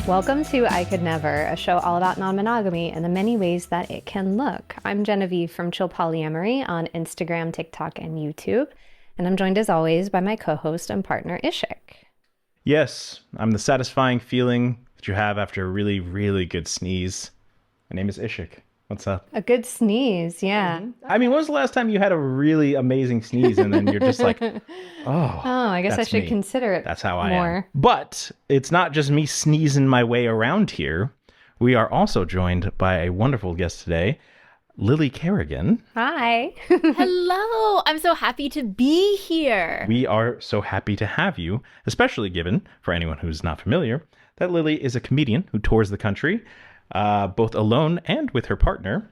Welcome to I Could Never, a show all about non-monogamy and the many ways that it can look. I'm Genevieve from Polyamory on Instagram, TikTok, and YouTube. And I'm joined as always by my co-host and partner, Ishik. Yes, I'm the satisfying feeling that you have after a really, really good sneeze. My name is Ishik. What's up? A good sneeze, yeah. I mean, when was the last time you had a really amazing sneeze and then you're just like, I guess I should consider it. That's how I more. am. But it's not just me sneezing my way around here. We are also joined by a wonderful guest today, Lily Kerrigan. Hi. Hello. I'm so happy to be here. We are so happy to have you, especially given, for anyone who's not familiar, that Lily is a comedian who tours the country, both alone and with her partner,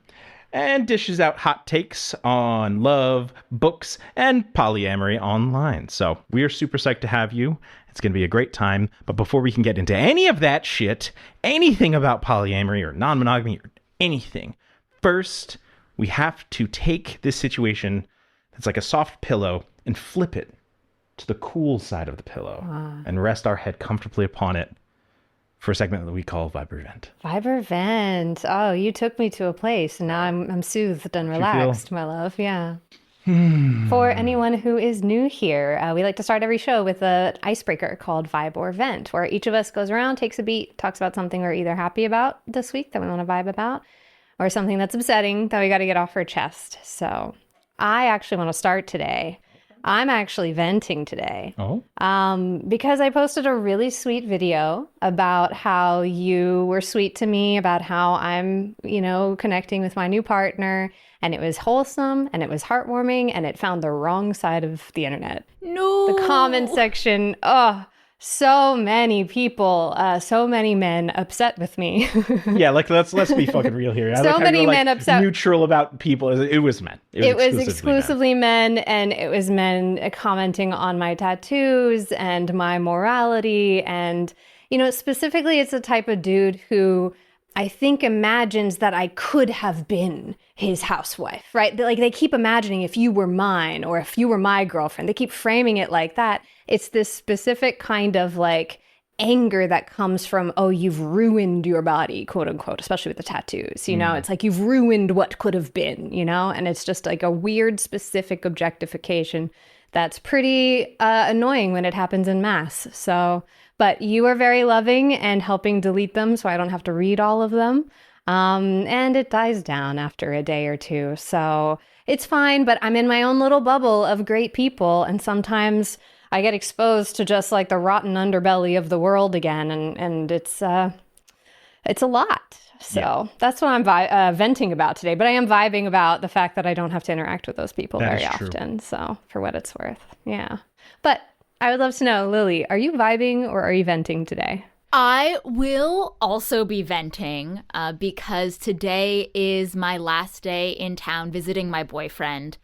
and dishes out hot takes on love, books, and polyamory online. So we are super psyched to have you. It's going to be a great time. But before we can get into any of that shit, anything about polyamory or non-monogamy or anything, first we have to take this situation that's like a soft pillow and flip it to the cool side of the pillow and rest our head comfortably upon it for a segment that we call Vibrevent. Vibrevent. Oh, you took me to a place, and now I'm soothed and relaxed, my love. Yeah. For anyone who is new here, we like to start every show with an icebreaker called Vibe or Vent, where each of us goes around, takes a beat, talks about something we're either happy about this week that we want to vibe about, or something that's upsetting that we got to get off our chest. So I actually want to start today. I'm actually venting today. Because I posted a really sweet video about how you were sweet to me, about how I'm, connecting with my new partner, and it was wholesome and it was heartwarming and it found the wrong side of the internet. No. The comment section, so many people, so many men upset with me. Yeah, like let's be fucking real here. So many men upset. Neutral about people. It was men. It was exclusively men, and it was men commenting on my tattoos and my morality, and specifically, it's the type of dude who I think imagines that I could have been his housewife, right? Like they keep imagining if you were mine or if you were my girlfriend. They keep framing it like that. It's this specific kind of like anger that comes from, oh, you've ruined your body, quote unquote, especially with the tattoos. It's like you've ruined what could have been, and it's just like a weird specific objectification that's pretty annoying when it happens in mass. So, but you are very loving and helping delete them so I don't have to read all of them. And it dies down after a day or two. So it's fine, but I'm in my own little bubble of great people. And sometimes I get exposed to just like the rotten underbelly of the world again. And it's a lot. So That's what I'm venting about today. But I am vibing about the fact that I don't have to interact with those people very often. So for what it's worth. Yeah. But I would love to know, Lily, are you vibing or are you venting today? I will also be venting because today is my last day in town visiting my boyfriend.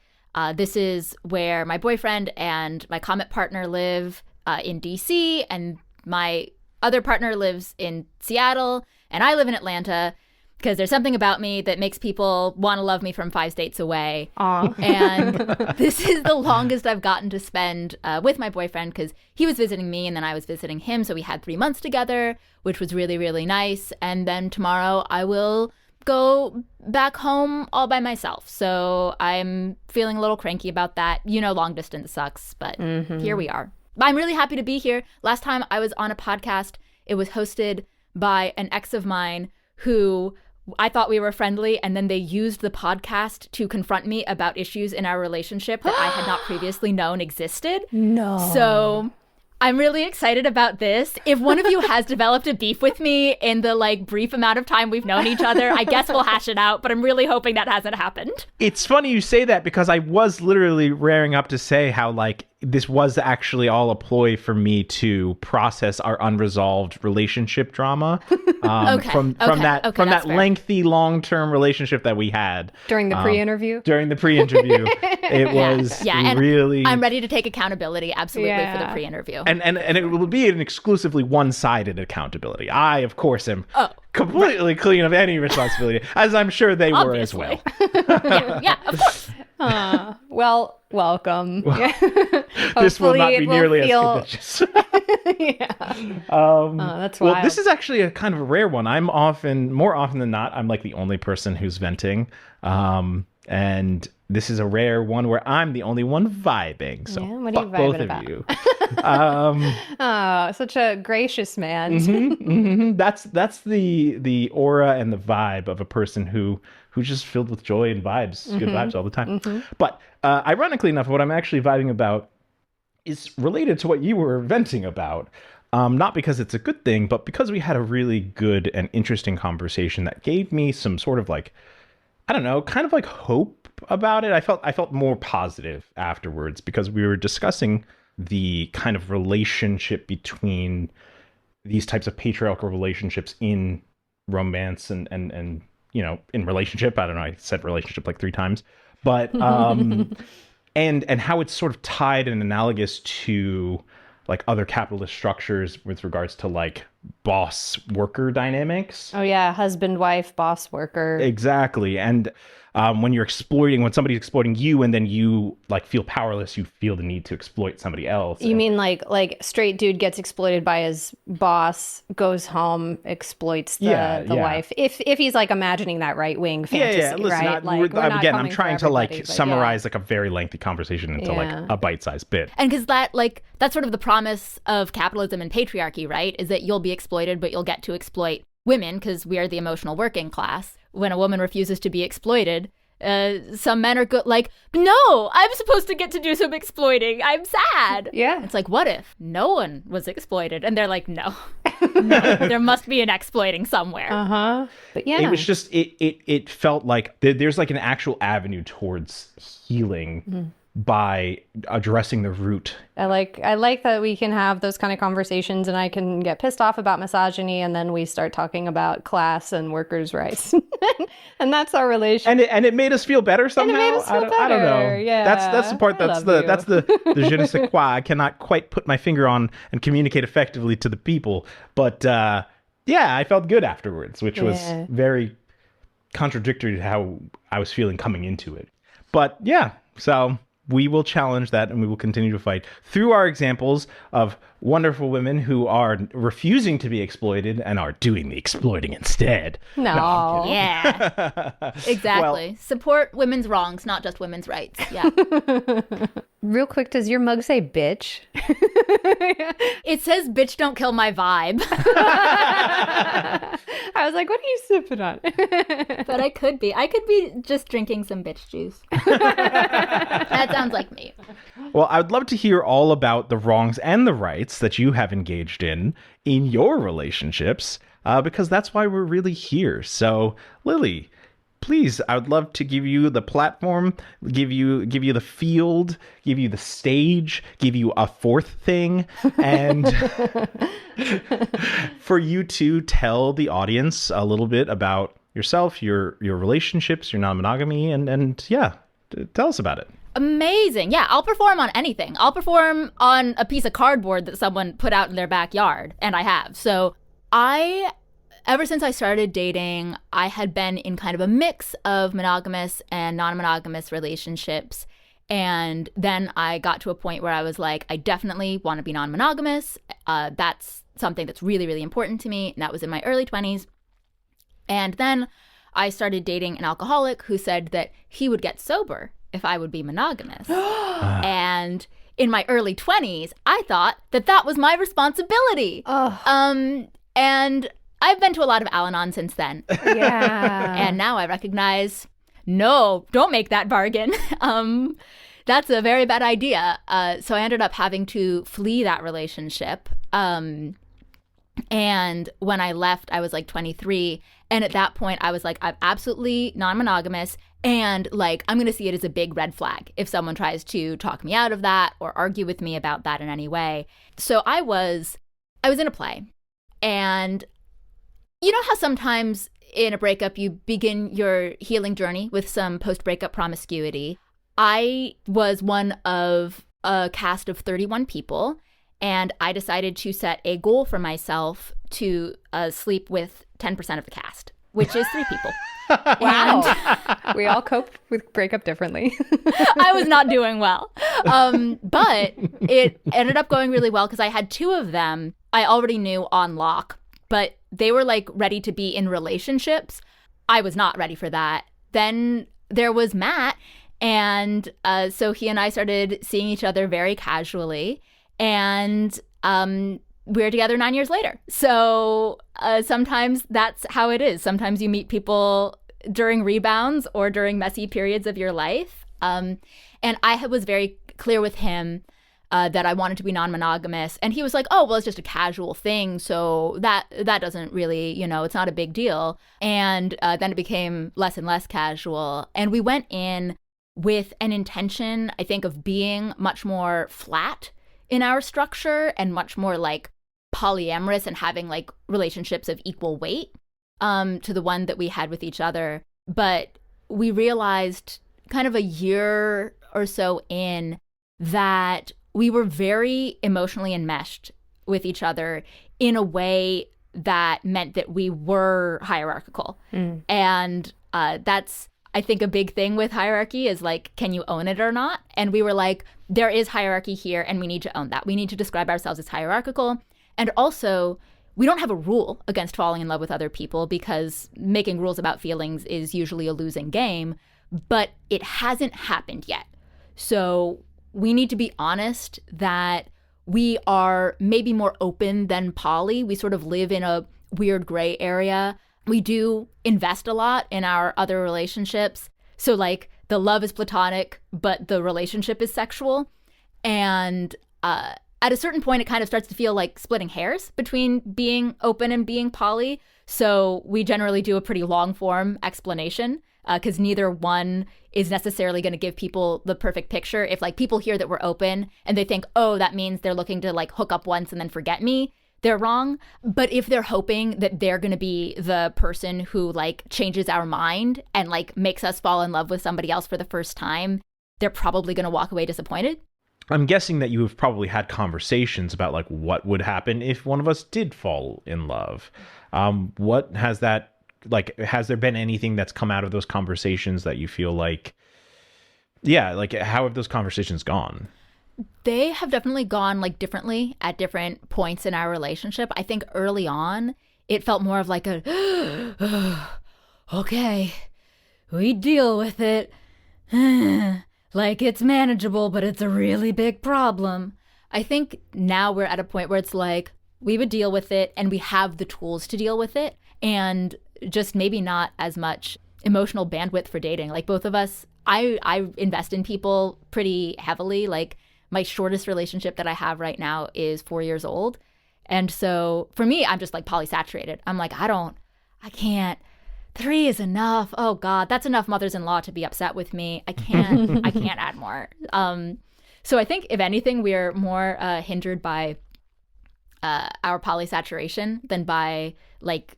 This is where my boyfriend and my comet partner live in DC, and my other partner lives in Seattle, and I live in Atlanta because there's something about me that makes people want to love me from 5 states away. Aww. And this is the longest I've gotten to spend with my boyfriend because he was visiting me and then I was visiting him. So we had 3 months together, which was really, really nice. And then tomorrow I will go back home all by myself. So I'm feeling a little cranky about that. Long distance sucks, but here we are. I'm really happy to be here. Last time I was on a podcast, it was hosted by an ex of mine who I thought we were friendly, and then they used the podcast to confront me about issues in our relationship that I had not previously known existed. No. So I'm really excited about this. If one of you has developed a beef with me in the brief amount of time we've known each other, I guess we'll hash it out, but I'm really hoping that hasn't happened. It's funny you say that because I was literally raring up to say how this was actually all a ploy for me to process our unresolved relationship drama from that lengthy long-term relationship that we had during the pre-interview. It was really. I'm ready to take accountability absolutely for the pre-interview. And it will be an exclusively one-sided accountability. I, of course, am completely clean of any responsibility, as I'm sure they were as well. Yeah, of course. Well, welcome. This will not Hopefully be it will nearly feel- as contagious. That's Well, wild. this is actually a kind of a rare one. More often than not, I'm like the only person who's venting. And this is a rare one where I'm the only one vibing. So Yeah, what are you fuck both vibing of about? you. Oh, such a gracious man. That's the aura and the vibe of a person who's just filled with joy and vibes, good vibes all the time. But ironically enough, what I'm actually vibing about is related to what you were venting about. Not because it's a good thing, but because we had a really good and interesting conversation that gave me some sort of like, I don't know, kind of like hope about it. I felt more positive afterwards because we were discussing the kind of relationship between these types of patriarchal relationships in romance and in relationship. I don't know, I said relationship like 3 times. But and how it's sort of tied and analogous to like other capitalist structures with regards to like boss worker dynamics. Oh yeah, husband, wife, boss, worker. Exactly. And when somebody's exploiting you and then you like feel powerless, you feel the need to exploit somebody else. You mean like straight dude gets exploited by his boss, goes home, exploits the wife. If he's like imagining that right wing fantasy, Listen, right? Like, I'm trying to like but summarize like a very lengthy conversation into like a bite-sized bit. And because that's sort of the promise of capitalism and patriarchy, right? Is that you'll be exploited, but you'll get to exploit women because we are the emotional working class. When a woman refuses to be exploited, some men are like, no, I'm supposed to get to do some exploiting. I'm sad. Yeah. It's like, what if no one was exploited? And they're like, no, there must be an exploiting somewhere. But yeah. It was just, it felt like there's like an actual avenue towards healing by addressing the root. I like that we can have those kind of conversations and I can get pissed off about misogyny and then we start talking about class and workers' rights. And that's our relationship. And it made us feel better somehow. And it made us feel I don't know. better. Yeah. That's the part that's the je ne sais quoi. I cannot quite put my finger on and communicate effectively to the people. But yeah, I felt good afterwards, which was very contradictory to how I was feeling coming into it. But yeah, so we will challenge that and we will continue to fight through our examples of wonderful women who are refusing to be exploited and are doing the exploiting instead. No. Yeah. Exactly. Support women's wrongs, not just women's rights. Yeah. Real quick, does your mug say bitch? It says bitch don't kill my vibe. I was like, what are you sipping on? But I could be just drinking some bitch juice. That sounds like me. Well, I would love to hear all about the wrongs and the rights that you have engaged in your relationships, because that's why we're really here. So, Lily, please, I would love to give you the platform, give you the field, give you the stage, give you a fourth thing, and for you to tell the audience a little bit about yourself, your relationships, your non-monogamy, and yeah, tell us about it. Amazing. Yeah, I'll perform on anything. I'll perform on a piece of cardboard that someone put out in their backyard, and I have. So ever since I started dating, I had been in kind of a mix of monogamous and non-monogamous relationships. And then I got to a point where I was like, I definitely want to be non-monogamous. That's something that's really, really important to me. And that was in my early 20s. And then I started dating an alcoholic who said that he would get sober if I would be monogamous. And in my early 20s, I thought that was my responsibility. And I've been to a lot of Al-Anon since then. Yeah. And now I recognize, no, don't make that bargain. That's a very bad idea. So I ended up having to flee that relationship. And when I left, I was like 23. And at that point, I was like, I'm absolutely non-monogamous. And like, I'm going to see it as a big red flag if someone tries to talk me out of that or argue with me about that in any way. So I was in a play. And you know how sometimes in a breakup, you begin your healing journey with some post-breakup promiscuity? I was one of a cast of 31 people. And I decided to set a goal for myself to sleep with 10% of the cast. which is 3 people. Wow. We all cope with breakup differently. I was not doing well. But it ended up going really well because I had 2 of them I already knew on lock, but they were like ready to be in relationships. I was not ready for that. Then there was Matt. And so he and I started seeing each other very casually. And we're together 9 years later. So sometimes that's how it is. Sometimes you meet people during rebounds or during messy periods of your life. And I was very clear with him that I wanted to be non-monogamous. And he was like, oh, well, it's just a casual thing. So that doesn't really, it's not a big deal. And then it became less and less casual. And we went in with an intention, I think, of being much more flat in our structure and much more like polyamorous and having like relationships of equal weight to the one that we had with each other. But we realized kind of a year or so in that we were very emotionally enmeshed with each other in a way that meant that we were hierarchical. And that's, I think, a big thing with hierarchy is like, can you own it or not? And we were like, there is hierarchy here and we need to own that. We need to describe ourselves as hierarchical. And also, we don't have a rule against falling in love with other people because making rules about feelings is usually a losing game, but it hasn't happened yet. So we need to be honest that we are maybe more open than poly. We sort of live in a weird gray area. We do invest a lot in our other relationships. So like the love is platonic, but the relationship is sexual. And at a certain point, it kind of starts to feel like splitting hairs between being open and being poly. So we generally do a pretty long form explanation because neither one is necessarily going to give people the perfect picture. If like people hear that we're open and they think, oh, that means they're looking to like hook up once and then forget me, they're wrong. But if they're hoping that they're going to be the person who like changes our mind and like makes us fall in love with somebody else for the first time, they're probably going to walk away disappointed. I'm guessing that you have probably had conversations about like what would happen if one of us did fall in love. What has that, like, has there been anything that's come out of those conversations that you feel like, yeah, like how have those conversations gone? They have definitely gone like differently at different points in our relationship. I think early on, it felt more of like a, okay, we deal with it. Like it's manageable, but it's a really big problem. I think now we're at a point where it's like, we would deal with it and we have the tools to deal with it. And just maybe not as much emotional bandwidth for dating. Like both of us, I invest in people pretty heavily. Like my shortest relationship that I have right now is 4 years old. And so for me, I'm just like polysaturated. I'm like, I can't. 3 is enough. Oh God, that's enough mothers-in-law to be upset with me. I can't add more. So I think if anything, we are more hindered by our polysaturation than by like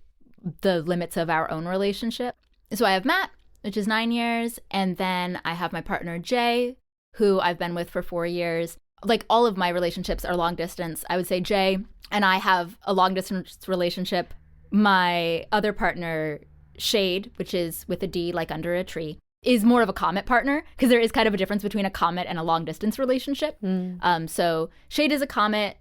the limits of our own relationship. So I have Matt, which is 9 years. And then I have my partner, Jay, who I've been with for 4 years. Like all of my relationships are long distance. I would say Jay and I have a long distance relationship. My other partner, Shade, which is with a D, like under a tree, is more of a comet partner because there is kind of a difference between a comet and a long distance relationship. So Shade is a comet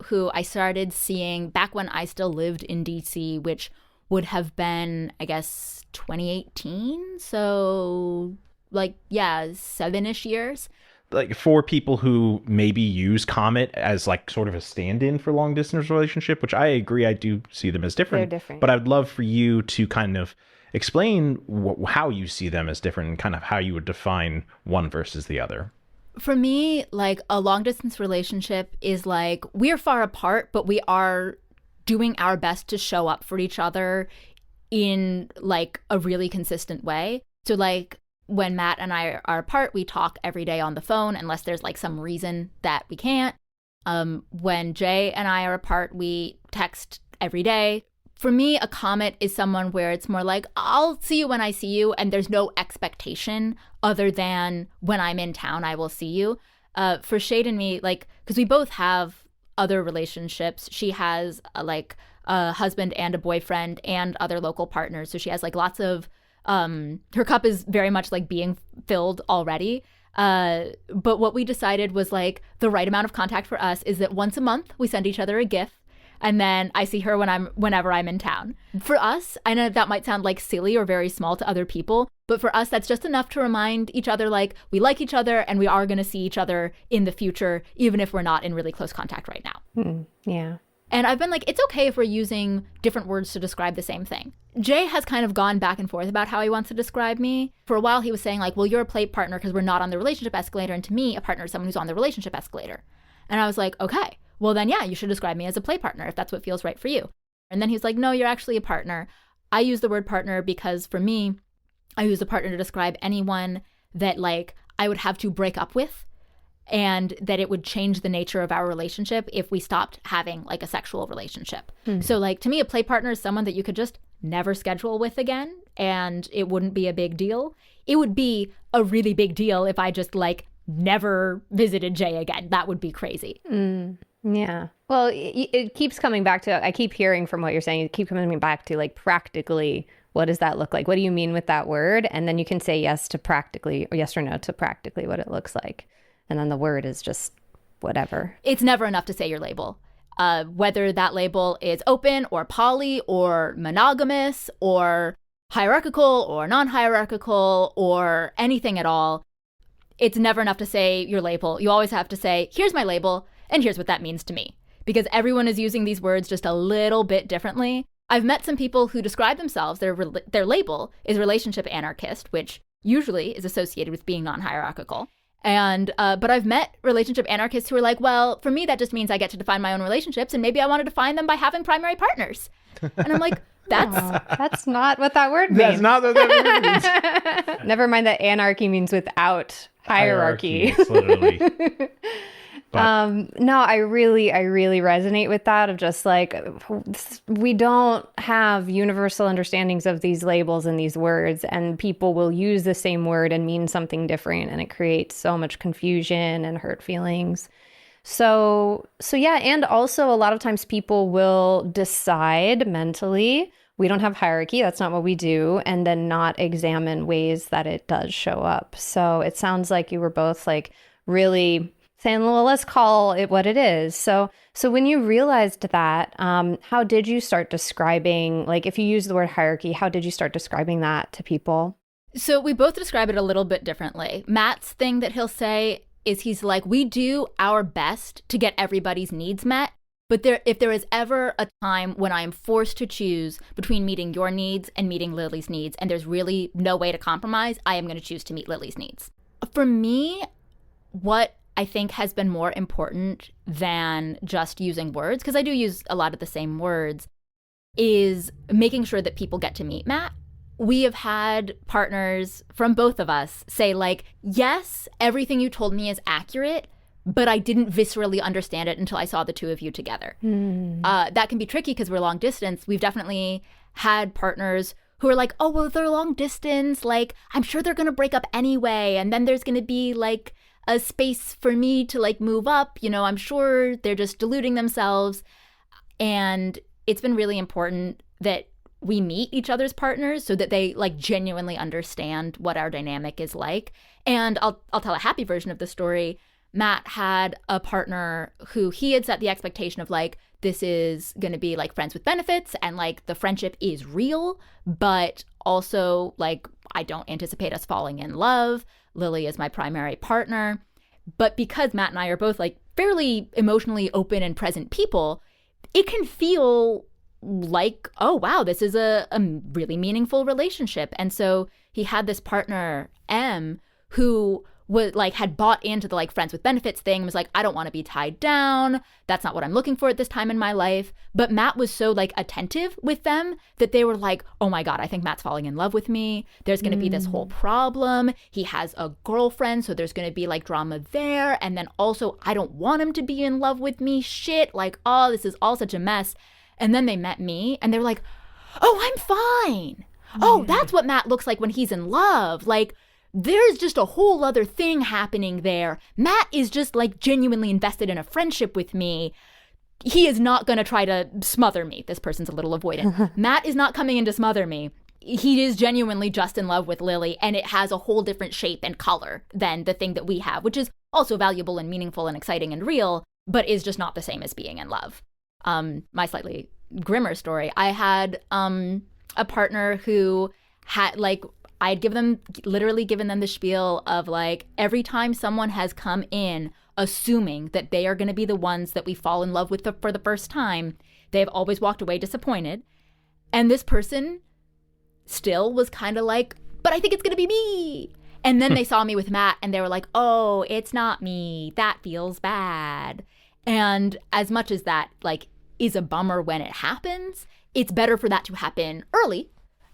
who I started seeing back when I still lived in DC, which would have been, I guess, 2018. So like, yeah, 7-ish years. Like for people who maybe use Comet as like sort of a stand-in for long distance relationship, which I agree, I do see them as different. They're different. But I'd love for you to kind of explain how you see them as different and kind of how you would define one versus the other. For me, like a long distance relationship is like we're far apart, but we are doing our best to show up for each other in like a really consistent way. So like when Matt and I are apart, we talk every day on the phone unless there's like some reason that we can't. When Jay and I are apart, we text every day. For me, a comet is someone where it's more like, I'll see you when I see you, and there's no expectation other than when I'm in town, I will see you. For Shade and me, like, because we both have other relationships. She has a husband and a boyfriend and other local partners. So she has like lots of, her cup is very much like being filled already. But what we decided was like the right amount of contact for us is that once a month we send each other a gift. And then I see her whenever I'm in town. For us, I know that might sound like silly or very small to other people, but for us, that's just enough to remind each other like we like each other and we are going to see each other in the future, even if we're not in really close contact right now. Yeah. And I've been like, it's okay if we're using different words to describe the same thing. Jay has kind of gone back and forth about how he wants to describe me. For a while, he was saying like, well, you're a play partner because we're not on the relationship escalator. And to me, a partner is someone who's on the relationship escalator. And I was like, okay. Well, then, yeah, you should describe me as a play partner if that's what feels right for you. And then he's like, no, you're actually a partner. I use the word partner because for me, I use a partner to describe anyone that like I would have to break up with and that it would change the nature of our relationship if we stopped having like a sexual relationship. So like to me, a play partner is someone that you could just never schedule with again and it wouldn't be a big deal. It would be a really big deal if I just like never visited Jay again. That would be crazy. Yeah. Well, it keeps coming back to, I keep hearing from what you're saying, you keep coming back to like practically, what does that look like? What do you mean with that word? And then you can say yes to practically, or yes or no to practically what it looks like. And then the word is just whatever. It's never enough to say your label. Whether that label is open or poly or monogamous or hierarchical or non-hierarchical or anything at all, it's never enough to say your label. You always have to say, here's my label. And here's what that means to me, because everyone is using these words just a little bit differently. I've met some people who describe themselves, their label is relationship anarchist, which usually is associated with being non-hierarchical. And but I've met relationship anarchists who are like, well, for me, that just means I get to define my own relationships. And maybe I want to define them by having primary partners. And I'm like, that's not what that word means. That's not what that word means. Never mind that anarchy means without hierarchy. It's literally. No, I really resonate with that of just like, we don't have universal understandings of these labels and these words, and people will use the same word and mean something different, and it creates so much confusion and hurt feelings. So yeah, and also a lot of times people will decide mentally, we don't have hierarchy, that's not what we do, and then not examine ways that it does show up. So it sounds like you were both like really saying, well, let's call it what it is. So when you realized that, how did you start describing, like if you use the word hierarchy, how did you start describing that to people? So we both describe it a little bit differently. Matt's thing that he'll say is he's like, we do our best to get everybody's needs met. But if there is ever a time when I am forced to choose between meeting your needs and meeting Lily's needs, and there's really no way to compromise, I am going to choose to meet Lily's needs. For me, what I think has been more important than just using words, because I do use a lot of the same words, is making sure that people get to meet Matt. We have had partners from both of us say like, yes, everything you told me is accurate, but I didn't viscerally understand it until I saw the two of you together. That can be tricky because we're long distance. We've definitely had partners who are like, oh, well, they're long distance. Like, I'm sure they're going to break up anyway. And then there's going to be like a space for me to like move up. You know, I'm sure they're just deluding themselves. And it's been really important that we meet each other's partners so that they like genuinely understand what our dynamic is like. And I'll tell a happy version of the story. Matt had a partner who he had set the expectation of like, this is going to be like friends with benefits and like the friendship is real, but also like I don't anticipate us falling in love. Lily is my primary partner. But because Matt and I are both like fairly emotionally open and present people, it can feel like, oh, wow, this is a really meaningful relationship. And so he had this partner, M, who was like had bought into the like friends with benefits thing, was like, I don't want to be tied down. That's not what I'm looking for at this time in my life. But Matt was so like attentive with them that they were like, oh my God, I think Matt's falling in love with me. There's going to be this whole problem. He has a girlfriend, so there's going to be like drama there. And then also, I don't want him to be in love with me. Shit, like, oh, this is all such a mess. And then they met me and they were like, oh, I'm fine. Oh, that's what Matt looks like when he's in love. Like, there's just a whole other thing happening there. Matt is just like genuinely invested in a friendship with me. he is not going to try to smother me. This person's a little avoidant. Matt is not coming in to smother me. He is genuinely just in love with Lily, and it has a whole different shape and color than the thing that we have, which is also valuable and meaningful and exciting and real, but is just not the same as being in love. My slightly grimmer story, I had a partner who had, like, I had literally given them the spiel of, like, every time someone has come in assuming that they are going to be the ones that we fall in love with for the first time, they've always walked away disappointed. And this person still was kind of like, but I think it's going to be me. And then they saw me with Matt and they were like, oh, it's not me. That feels bad. And as much as that, like, is a bummer when it happens, it's better for that to happen early.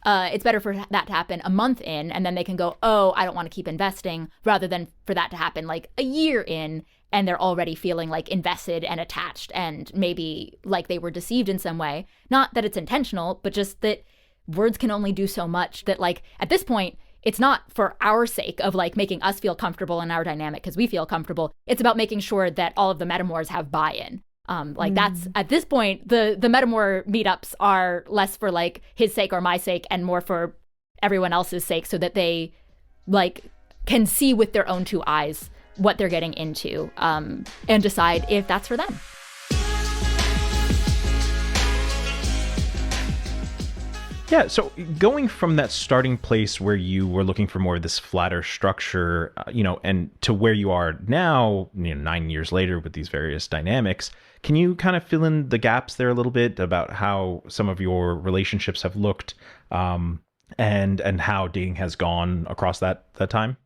It's better for that to happen a month in, and then they can go, oh, I don't want to keep investing, rather than for that to happen like a year in, and they're already feeling like invested and attached and maybe like they were deceived in some way. Not that it's intentional, but just that words can only do so much, that, like, at this point, it's not for our sake of, like, making us feel comfortable in our dynamic because we feel comfortable. It's about making sure that all of the metamors have buy-in. That's, at this point, the metamor meetups are less for, like, his sake or my sake and more for everyone else's sake, so that they, like, can see with their own two eyes what they're getting into, and decide if that's for them. Yeah, so going from that starting place where you were looking for more of this flatter structure, and to where you are now, 9 years later with these various dynamics, can you kind of fill in the gaps there a little bit about how some of your relationships have looked, and how dating has gone across that time?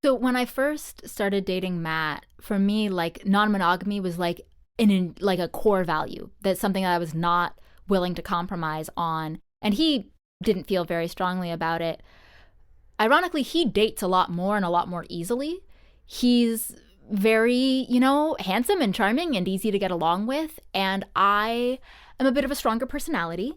So when I first started dating Matt, for me, like, non-monogamy was like a core value. That's something that I was not willing to compromise on. And he didn't feel very strongly about it. Ironically, he dates a lot more and a lot more easily. He's very, handsome and charming and easy to get along with. And I am a bit of a stronger personality.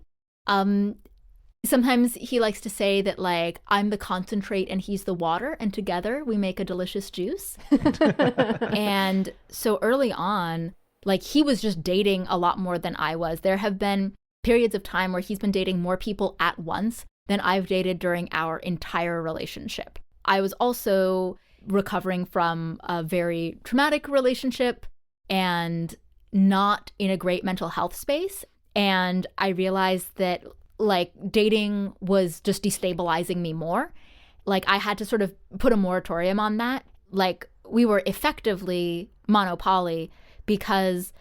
Sometimes he likes to say that, like, I'm the concentrate and he's the water, and together we make a delicious juice. And so early on, like, he was just dating a lot more than I was. There have been periods of time where he's been dating more people at once than I've dated during our entire relationship. I was also recovering from a very traumatic relationship and not in a great mental health space. And I realized that, like, dating was just destabilizing me more. Like, I had to sort of put a moratorium on that. Like, we were effectively monopoly because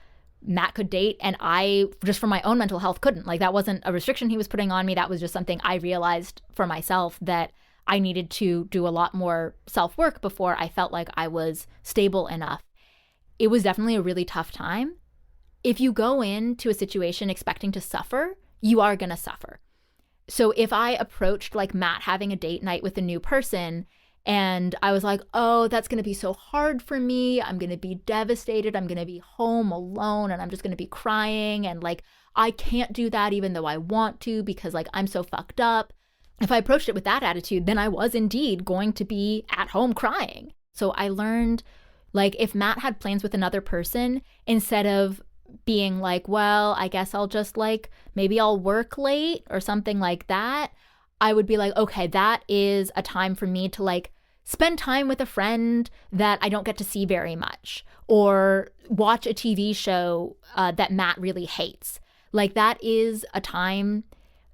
Matt could date and I, just for my own mental health, couldn't. Like, that wasn't a restriction he was putting on me. That was just something I realized for myself, that I needed to do a lot more self-work before I felt like I was stable enough. It was definitely a really tough time. If you go into a situation expecting to suffer, you are going to suffer. So if I approached, like, Matt having a date night with a new person, and I was like, oh, that's going to be so hard for me. I'm going to be devastated. I'm going to be home alone and I'm just going to be crying. And, like, I can't do that even though I want to, because, like, I'm so fucked up. If I approached it with that attitude, then I was indeed going to be at home crying. So I learned, like, if Matt had plans with another person, instead of being like, well, I guess I'll just, like, maybe I'll work late or something like that, I would be like, okay, that is a time for me to, like, spend time with a friend that I don't get to see very much, or watch a TV show that Matt really hates. Like, that is a time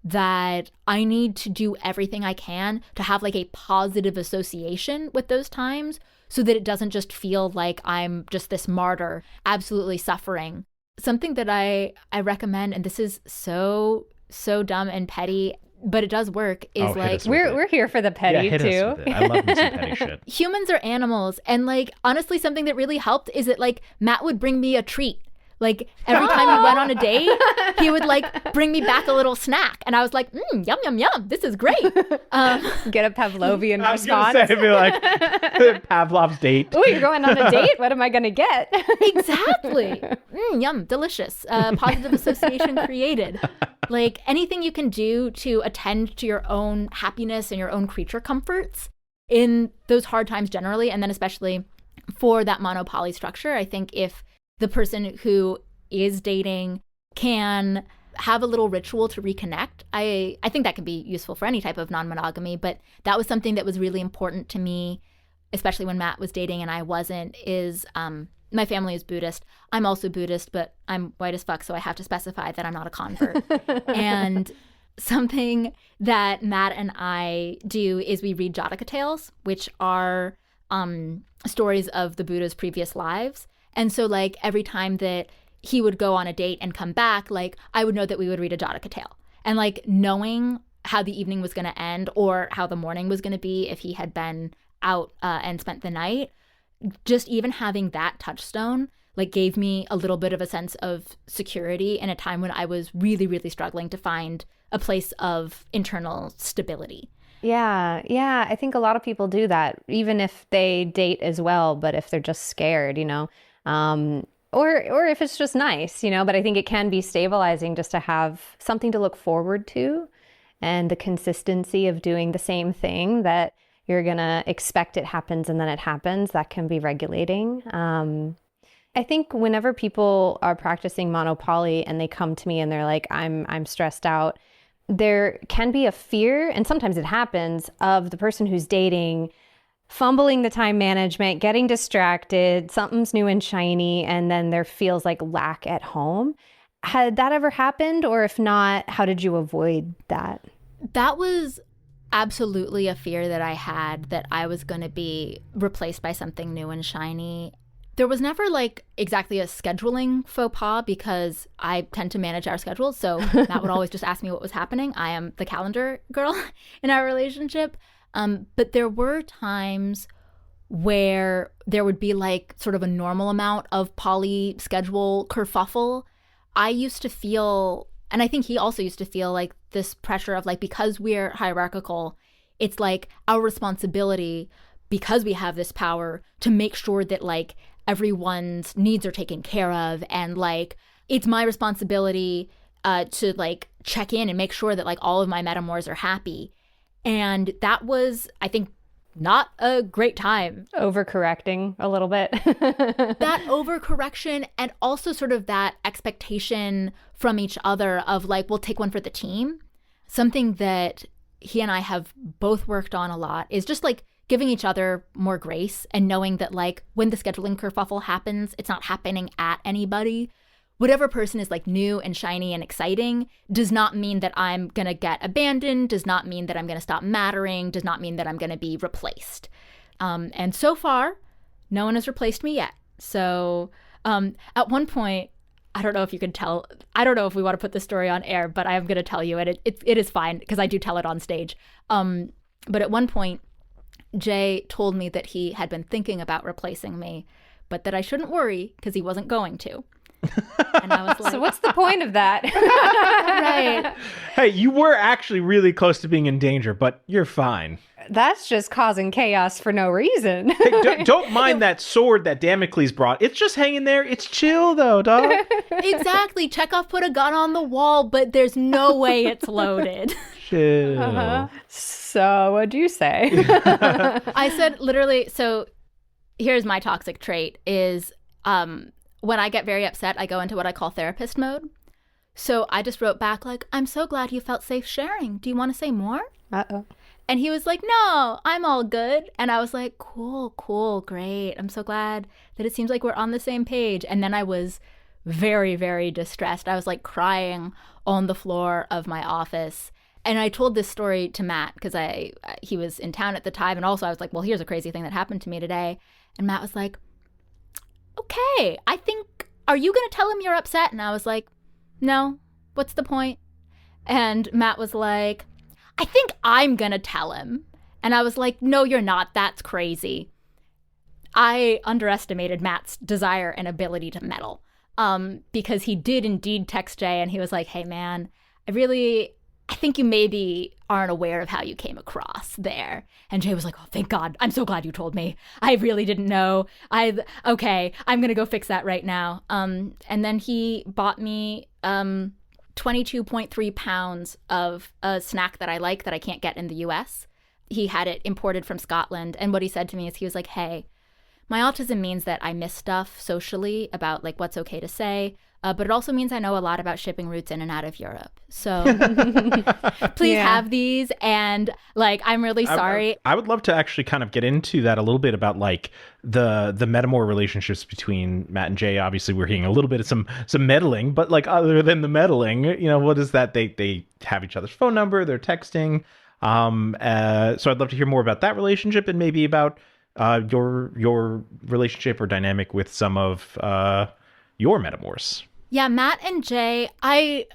that I need to do everything I can to have, like, a positive association with those times, so that it doesn't just feel like I'm just this martyr absolutely suffering. Something that I recommend, and this is so dumb and petty, but it does work, is like, we're here for the petty too. I love me some petty shit. Humans are animals, and, like, honestly, something that really helped is that, like, Matt would bring me a treat. Like, every time we went on a date, he would, like, bring me back a little snack, and I was like, yum yum yum, this is great. Get a Pavlovian I was response. gonna say, it'd be like Pavlov's date. Oh, you're going on a date? What am I gonna get? Exactly. Yum, delicious. Positive association created. Like, anything you can do to attend to your own happiness and your own creature comforts in those hard times generally, and then especially for that monopoly structure. I think if the person who is dating can have a little ritual to reconnect. I think that can be useful for any type of non-monogamy, but that was something that was really important to me, especially when Matt was dating and I wasn't, is my family is Buddhist. I'm also Buddhist, but I'm white as fuck, so I have to specify that I'm not a convert. And something that Matt and I do is we read Jataka tales, which are stories of the Buddha's previous lives. And so like every time that he would go on a date and come back, like I would know that we would read a Jataka tale. And like knowing how the evening was going to end or how the morning was going to be if he had been out and spent the night, just even having that touchstone like gave me a little bit of a sense of security in a time when I was really, really struggling to find a place of internal stability. Yeah. I think a lot of people do that, even if they date as well, but if they're just scared, or if it's just nice, but I think it can be stabilizing just to have something to look forward to, and the consistency of doing the same thing that you're going to expect it happens and then it happens, that can be regulating. I think whenever people are practicing monopoly and they come to me and they're like, I'm stressed out, there can be a fear, and sometimes it happens, of the person who's dating fumbling the time management, getting distracted, something's new and shiny, and then there feels like lack at home. Had that ever happened? Or if not, how did you avoid that? That was absolutely a fear that I had, that I was going to be replaced by something new and shiny. There was never like exactly a scheduling faux pas because I tend to manage our schedules. So Matt would always just ask me what was happening. I am the calendar girl in our relationship. But there were times where there would be like sort of a normal amount of poly schedule kerfuffle. I used to feel, and I think he also used to feel, like this pressure of like, because we're hierarchical, it's like our responsibility, because we have this power, to make sure that like everyone's needs are taken care of. And like, it's my responsibility to like check in and make sure that like all of my metamors are happy. And that was, I think, not a great time. Overcorrecting a little bit. That overcorrection, and also sort of that expectation from each other of like, we'll take one for the team. Something that he and I have both worked on a lot is just like giving each other more grace and knowing that like when the scheduling kerfuffle happens, it's not happening at anybody. Whatever person is like new and shiny and exciting does not mean that I'm going to get abandoned, does not mean that I'm going to stop mattering, does not mean that I'm going to be replaced. And so far, no one has replaced me yet. So at one point, I don't know if you can tell, I don't know if we want to put this story on air, but I am going to tell you, and it is fine because I do tell it on stage. But at one point, Jay told me that he had been thinking about replacing me, but that I shouldn't worry because he wasn't going to. And I was like, so what's the point of that? Right. Hey, you were actually really close to being in danger, but you're fine. That's just causing chaos for no reason. Hey, don't mind that sword that Damocles brought. It's just hanging there. It's chill, though, dog. Exactly. Chekhov put a gun on the wall, but there's no way it's loaded. Chill. So what'd you say? I said literally, so here's my toxic trait is when I get very upset, I go into what I call therapist mode. So I just wrote back like, I'm so glad you felt safe sharing. Do you want to say more? Uh-oh. And he was like, no, I'm all good. And I was like, cool, great. I'm so glad that it seems like we're on the same page. And then I was very, very distressed. I was like crying on the floor of my office. And I told this story to Matt because he was in town at the time. And also I was like, well, here's a crazy thing that happened to me today. And Matt was like, okay, I think, are you going to tell him you're upset? And I was like, no, what's the point? And Matt was like, I think I'm going to tell him. And I was like, no, you're not. That's crazy. I underestimated Matt's desire and ability to meddle because he did indeed text Jay and he was like, hey, man, I think you maybe aren't aware of how you came across there. And Jay was like, oh, thank God. I'm so glad you told me. I really didn't know. Okay, I'm going to go fix that right now. And then he bought me 22.3 pounds of a snack that I like that I can't get in the US. He had it imported from Scotland. And what he said to me is he was like, hey, my autism means that I miss stuff socially about like what's okay to say. but it also means I know a lot about shipping routes in and out of Europe. So please have these. And like, I'm really sorry. I would love to actually kind of get into that a little bit about like the metamor relationships between Matt and Jay. Obviously, we're hearing a little bit of some meddling, but like other than the meddling, you know, what is that? They have each other's phone number, they're texting. So I'd love to hear more about that relationship and maybe about your relationship or dynamic with some of your metamors. Yeah, Matt and Jay, I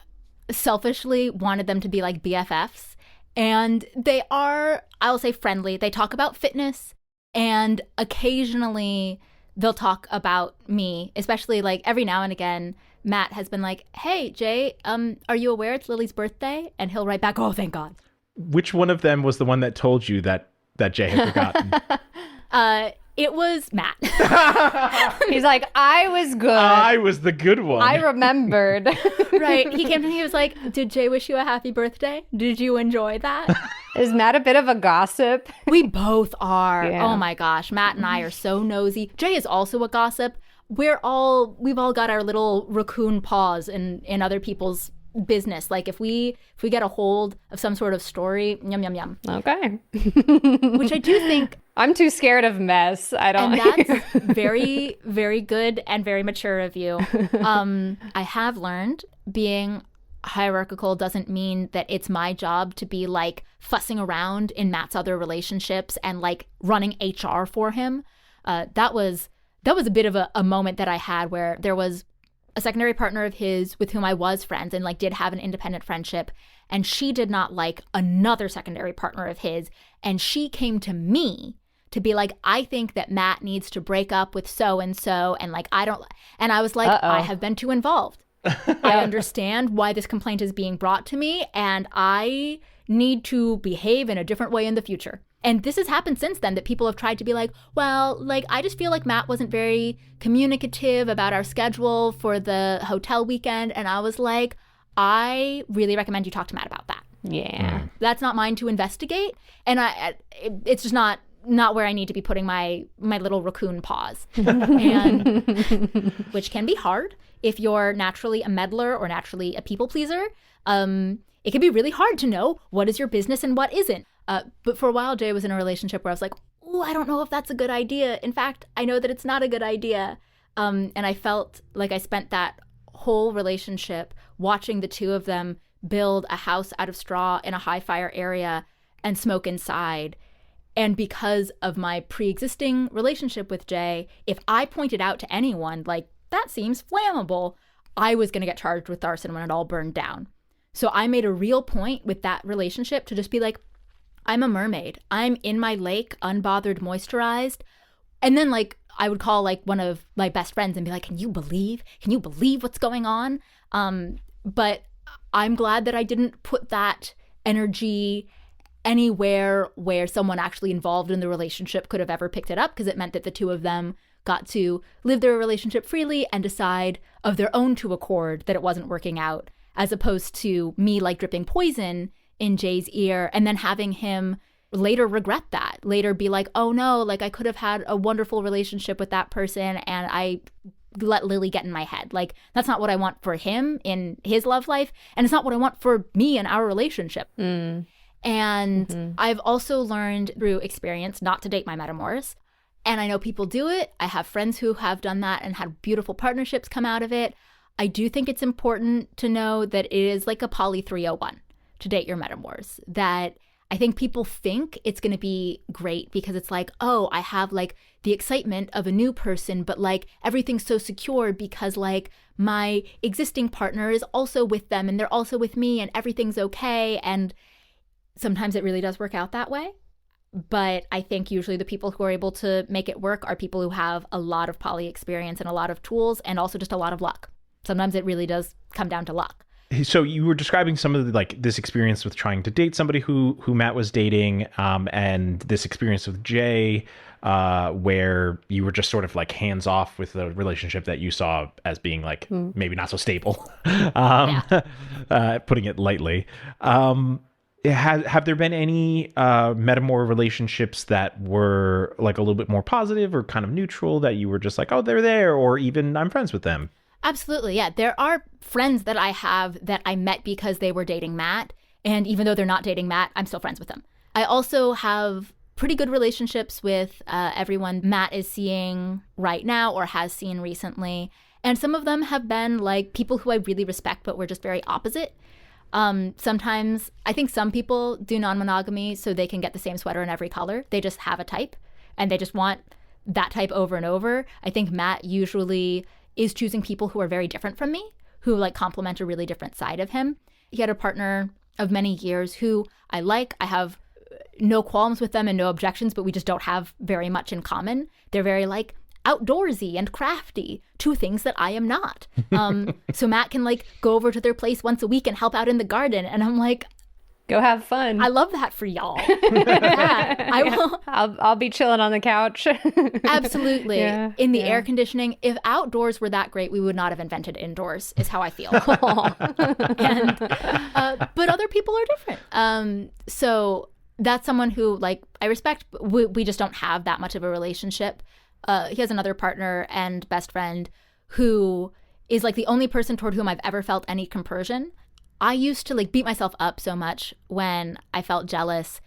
selfishly wanted them to be like BFFs. And they are, I'll say, friendly. They talk about fitness, and occasionally they'll talk about me, especially like every now and again. Matt has been like, "Hey, Jay, are you aware it's Lily's birthday?" And he'll write back, "Oh, thank God." Which one of them was the one that told you that Jay had forgotten? It was Matt. He's like, I was good. I was the good one. I remembered. Right. He came to me, he was like, "Did Jay wish you a happy birthday? Did you enjoy that?" Is Matt a bit of a gossip? We both are. Yeah. Oh my gosh. Matt and I are so nosy. Jay is also a gossip. We've all got our little raccoon paws in other people's business. Like if we get a hold of some sort of story, yum yum yum. Okay. Which I do think I'm too scared of mess. I don't. And that's very, very good and very mature of you. I have learned being hierarchical doesn't mean that it's my job to be like fussing around in Matt's other relationships and like running HR for him. That was a bit of a moment that I had where there was a secondary partner of his with whom I was friends and like did have an independent friendship. And she did not like another secondary partner of his. And she came to me to be like, "I think that Matt needs to break up with so-and-so. And like, I don't." And I was like, I have been too involved. I understand why this complaint is being brought to me. And I need to behave in a different way in the future. And this has happened since then, that people have tried to be like, "Well, like, I just feel like Matt wasn't very communicative about our schedule for the hotel weekend." And I was like, I really recommend you talk to Matt about that. Yeah. That's not mine to investigate. And it's just not where I need to be putting my little raccoon paws. And which can be hard if you're naturally a meddler or naturally a people pleaser. It can be really hard to know what is your business and what isn't. But for a while, Jay was in a relationship where I was like, "Oh, I don't know if that's a good idea. In fact, I know that it's not a good idea." And I felt like I spent that whole relationship watching the two of them build a house out of straw in a high fire area and smoke inside. And because of my pre-existing relationship with Jay, if I pointed out to anyone, like, "That seems flammable," I was going to get charged with arson when it all burned down. So I made a real point with that relationship to just be like, "I'm a mermaid. I'm in my lake, unbothered, moisturized." And then like I would call like one of my best friends and be like, Can you believe what's going on? But I'm glad that I didn't put that energy anywhere where someone actually involved in the relationship could have ever picked it up, because it meant that the two of them got to live their relationship freely and decide of their own to accord that it wasn't working out, as opposed to me like dripping poison in Jay's ear and then having him later regret that, later be like, "Oh no, like I could have had a wonderful relationship with that person and I let Lily get in my head." Like, that's not what I want for him in his love life, and it's not what I want for me in our relationship. And I've also learned through experience not to date my metamors. And I know people do it. I have friends who have done that and had beautiful partnerships come out of it. I do think it's important to know that it is like a poly 301 to date your metamors. That I think people think it's going to be great because it's like, "Oh, I have like the excitement of a new person, but like everything's so secure because like my existing partner is also with them and they're also with me and everything's okay." And sometimes it really does work out that way. But I think usually the people who are able to make it work are people who have a lot of poly experience and a lot of tools and also just a lot of luck. Sometimes it really does come down to luck. So you were describing some of the, like this experience with trying to date somebody who Matt was dating, and this experience with Jay, where you were just sort of like hands off with the relationship that you saw as being like maybe not so stable, putting it lightly. Have there been any metamor relationships that were like a little bit more positive or kind of neutral that you were just like, "Oh, they're there," or even "I'm friends with them"? Absolutely. Yeah. There are friends that I have that I met because they were dating Matt. And even though they're not dating Matt, I'm still friends with them. I also have pretty good relationships with everyone Matt is seeing right now or has seen recently. And some of them have been like people who I really respect, but we're just very opposite. Sometimes I think some people do non-monogamy so they can get the same sweater in every color. They just have a type and they just want that type over and over. I think Matt usually is choosing people who are very different from me, who like complement a really different side of him. He had a partner of many years who I like. I have no qualms with them and no objections, but we just don't have very much in common. They're very like outdoorsy and crafty, two things that I am not. So Matt can like go over to their place once a week and help out in the garden. And I'm like, go have fun. I love that for y'all. Yeah, I will. I'll be chilling on the couch. Absolutely. In the air conditioning. If outdoors were that great, we would not have invented indoors, is how I feel. And, but other people are different. So that's someone who like I respect, but we just don't have that much of a relationship. He has another partner and best friend who is like the only person toward whom I've ever felt any compersion. I used to like beat myself up so much when I felt jealous,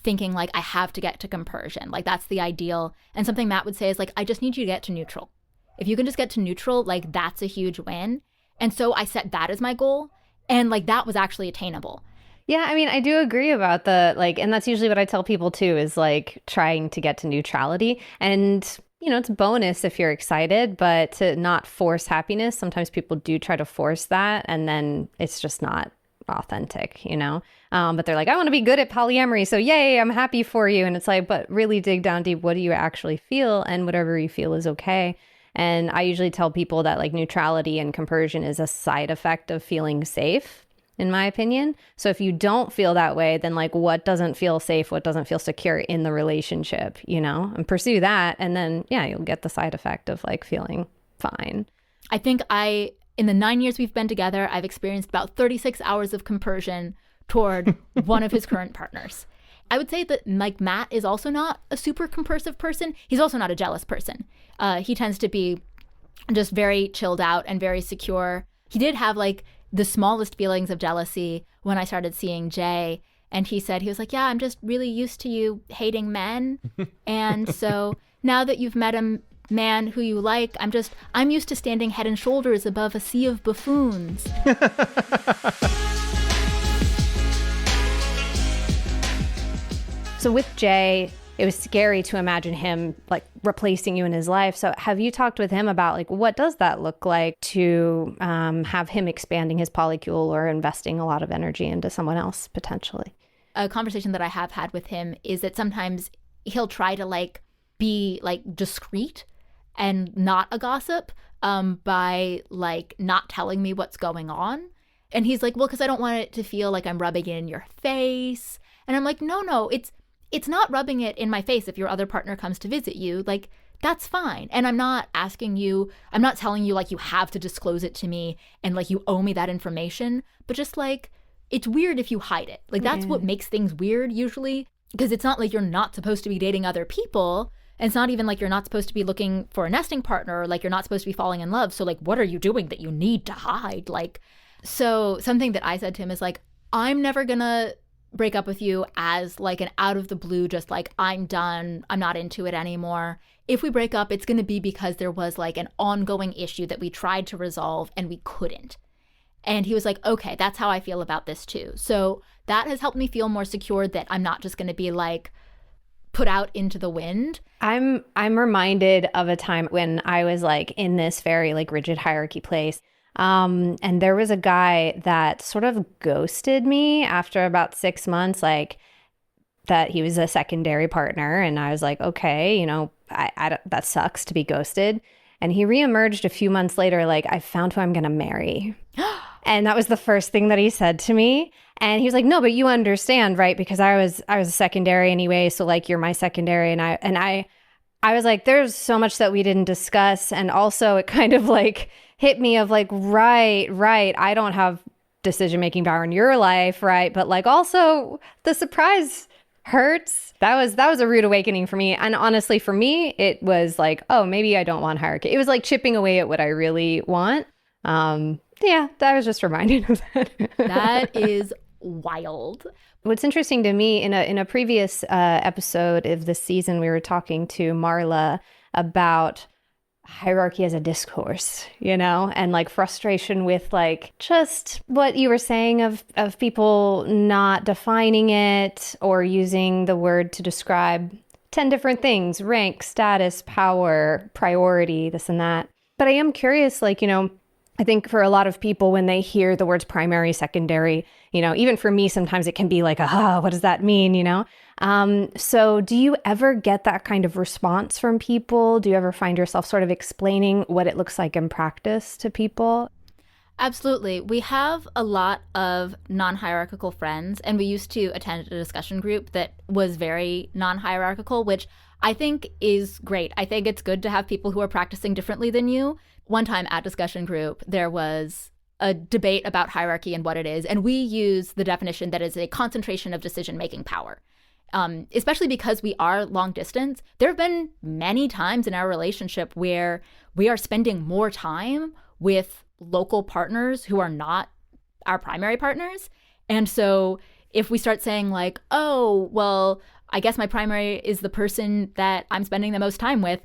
thinking like I have to get to compersion. Like that's the ideal. And something Matt would say is like, I just need you to get to neutral. If you can just get to neutral, like that's a huge win. And so I set that as my goal. And like that was actually attainable. Yeah, I mean, I do agree about the like, and that's usually what I tell people too, is like trying to get to neutrality. And you know, it's a bonus if you're excited, but to not force happiness. Sometimes people do try to force that and then it's just not authentic, you know? But they're like, I want to be good at polyamory. So yay, I'm happy for you. And it's like, but really dig down deep. What do you actually feel? And whatever you feel is okay. And I usually tell people that like neutrality and compersion is a side effect of feeling safe, in my opinion. So if you don't feel that way, then like what doesn't feel safe, what doesn't feel secure in the relationship, you know, and pursue that. And then, yeah, you'll get the side effect of like feeling fine. I think in the 9 years we've been together, I've experienced about 36 hours of compersion toward one of his current partners. I would say that like Matt is also not a super compersive person. He's also not a jealous person. He tends to be just very chilled out and very secure. He did have like the smallest feelings of jealousy when I started seeing Jay. And he was like, yeah, I'm just really used to you hating men. And so now that you've met a man who you like, I'm used to standing head and shoulders above a sea of buffoons. So with Jay, it was scary to imagine him like replacing you in his life. So have you talked with him about like what does that look like to have him expanding his polycule or investing a lot of energy into someone else potentially? A conversation that I have had with him is that sometimes he'll try to like be like discreet and not a gossip by like not telling me what's going on. And he's like, well, because I don't want it to feel like I'm rubbing it in your face. And I'm like, no, it's not rubbing it in my face if your other partner comes to visit you. Like, that's fine. And I'm not telling you like you have to disclose it to me and like you owe me that information. But just like, it's weird if you hide it. Like, that's what makes things weird usually. Because it's not like you're not supposed to be dating other people. And it's not even like you're not supposed to be looking for a nesting partner or like you're not supposed to be falling in love. So like, what are you doing that you need to hide? Like, so something that I said to him is like, I'm never gonna break up with you as like an out of the blue, just like I'm done, I'm not into it anymore. If we break up, it's going to be because there was like an ongoing issue that we tried to resolve and we couldn't. And he was like, okay, that's how I feel about this too. So that has helped me feel more secure that I'm not just going to be like put out into the wind. I'm reminded of a time when I was like in this very like rigid hierarchy place. And there was a guy that sort of ghosted me after about 6 months, like that he was a secondary partner. And I was like, okay, you know, that sucks to be ghosted. And he reemerged a few months later, like, I found who I'm going to marry. And that was the first thing that he said to me. And he was like, no, but you understand, right? Because I was a secondary anyway. So like, you're my secondary. And I was like, there's so much that we didn't discuss. And also it kind of like hit me of like, right. I don't have decision-making power in your life, right? But like also the surprise hurts. That was a rude awakening for me. And honestly, for me, it was like, oh, maybe I don't want hierarchy. It was like chipping away at what I really want. Yeah, I was just reminded of that. That is wild. What's interesting to me, in a previous episode of this season, we were talking to Marla about hierarchy as a discourse, and like frustration with like just what you were saying of people not defining it or using the word to describe 10 different things: rank, status, power, priority, this and that. But I am curious, like, I think for a lot of people, when they hear the words primary, secondary, even for me, sometimes it can be like, what does that mean, So do you ever get that kind of response from people? Do you ever find yourself sort of explaining what it looks like in practice to people? Absolutely. We have a lot of non-hierarchical friends, and we used to attend a discussion group that was very non-hierarchical, which I think is great. I think it's good to have people who are practicing differently than you. One time at discussion group, there was a debate about hierarchy and what it is, and we use the definition that is a concentration of decision-making power. Especially because we are long distance, there have been many times in our relationship where we are spending more time with local partners who are not our primary partners. And so if we start saying like, oh, well, I guess my primary is the person that I'm spending the most time with,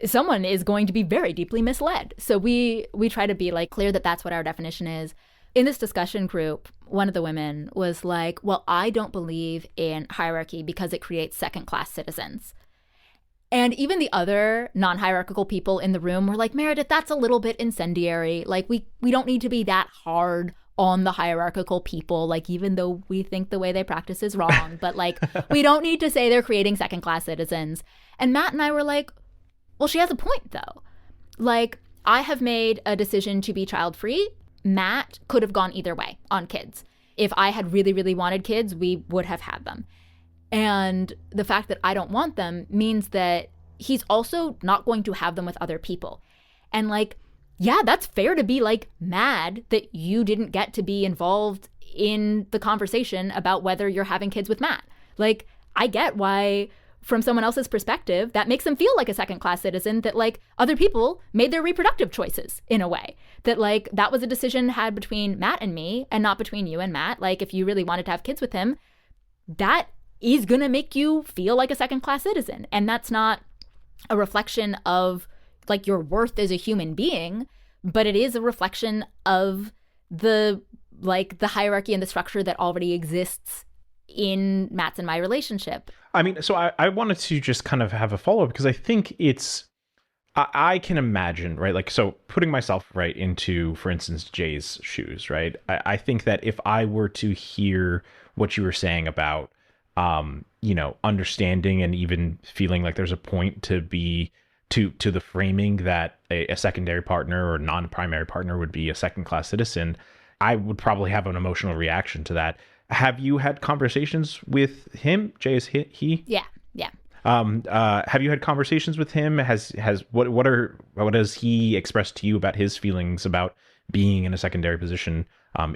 someone is going to be very deeply misled. So we try to be like clear that that's what our definition is. In this discussion group, one of the women was like, well, I don't believe in hierarchy because it creates second-class citizens. And even the other non-hierarchical people in the room were like, Meredith, that's a little bit incendiary. Like, we don't need to be that hard on the hierarchical people, like, even though we think the way they practice is wrong. But, like, we don't need to say they're creating second-class citizens. And Matt and I were like, well, she has a point, though. Like, I have made a decision to be child-free. Matt could have gone either way on kids. If I had really, really wanted kids, we would have had them. And the fact that I don't want them means that he's also not going to have them with other people. And like, yeah, that's fair to be like mad that you didn't get to be involved in the conversation about whether you're having kids with Matt. Like, I get why, from someone else's perspective, that makes them feel like a second-class citizen, that like other people made their reproductive choices in a way. That like that was a decision had between Matt and me and not between you and Matt. Like, if you really wanted to have kids with him, that is going to make you feel like a second-class citizen. And that's not a reflection of like your worth as a human being, but it is a reflection of the hierarchy and the structure that already exists in Matt's and my relationship. I mean, so I wanted to just kind of have a follow-up because I think I can imagine, right? Like, so putting myself right into, for instance, Jay's shoes, right? I think that if I were to hear what you were saying about, understanding and even feeling like there's a point to be to the framing that a secondary partner or non-primary partner would be a second-class citizen, I would probably have an emotional reaction to that. Have you had conversations with him? Jay, is he? Yeah. Have you had conversations with him? What has he expressed to you about his feelings about being in a secondary position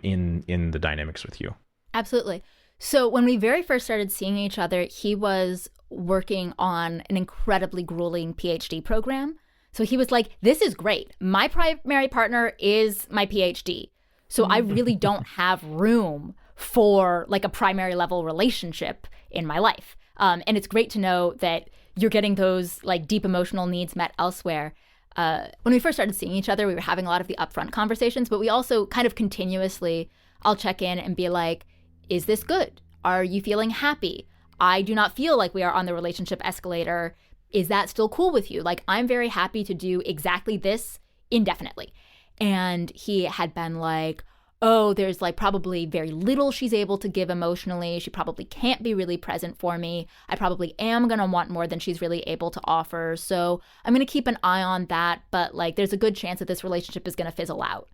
in the dynamics with you? Absolutely. So when we very first started seeing each other, he was working on an incredibly grueling PhD program. So he was like, this is great. My primary partner is my PhD. So I really don't have room for like a primary level relationship in my life. And it's great to know that you're getting those like deep emotional needs met elsewhere. When we first started seeing each other, we were having a lot of the upfront conversations, but we also kind of continuously, I'll check in and be like, is this good? Are you feeling happy? I do not feel like we are on the relationship escalator. Is that still cool with you? Like, I'm very happy to do exactly this indefinitely. And he had been like, oh, there's like probably very little she's able to give emotionally. She probably can't be really present for me. I probably am going to want more than she's really able to offer. So I'm going to keep an eye on that. But like, there's a good chance that this relationship is going to fizzle out.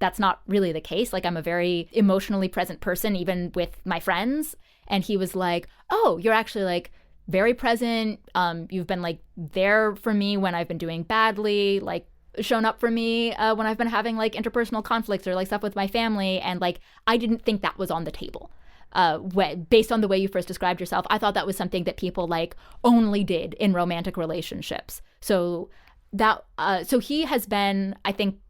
That's not really the case. Like, I'm a very emotionally present person, even with my friends. And he was like, oh, you're actually like very present. You've been like there for me when I've been doing badly, like shown up for me when I've been having like interpersonal conflicts or like stuff with my family. And like, I didn't think that was on the table. Based on the way you first described yourself, I thought that was something that people like only did in romantic relationships. So that, so he has been, I think,